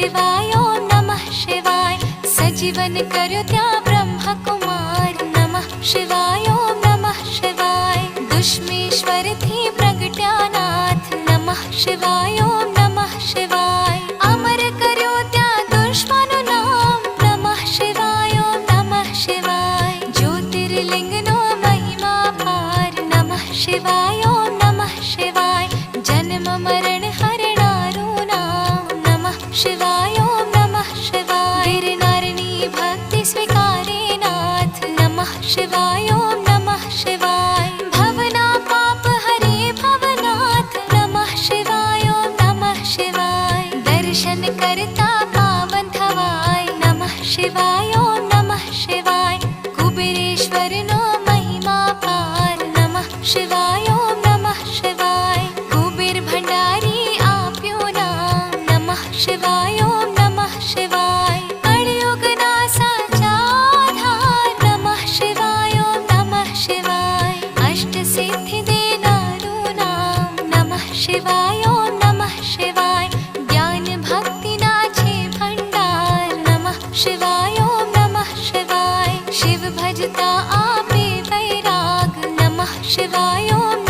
शिवाय ओम नमः शिवाय सजीवन कर्यो त्या ब्रह्म कुमार नमः शिवाय ओम नमः शिवाय दुष्मेश्वर थी प्रगट्या नाथ नमः शिवाय ओम नमः शिवाय अमर कर्यो त्या दुश्मनो नाम नमः शिवाय ओम नमः शिवाय ज्योतिर्लिंग नो महिमा पार नमः शिवाय ओम नमः शिवाय जन्म मरण हरणारो नाम नमः शिवाय ओम नमः शिवाय गिरनारिणी भक्ति स्वीकारे नाथ नमः शिवाय ओम नमः शिवाय भवना पाप हरे भवनाथ नमः शिवाय ओम नमः शिवाय दर्शन करता पावन थवाय नमः शिवाय ओम नमः शिवाय कुबेरेश्वर नो महिमा पार नमः शिवाय ओम नमः शिवाय कुबेर भंडारी आप्यो नाम नमः शिवाय ओम नमः शिवाय कलियुग ना साचा आधार नमः शिवाय ओम नमः शिवाय अष्ट सिद्धि देनारो नाम नमः शिवाय ओम नमः शिवाय ज्ञान भक्ति ना छे भंडार नमः शिवाय ओम नमः शिवाय शिव भजता आपे वैराग नमः शिवाय ओम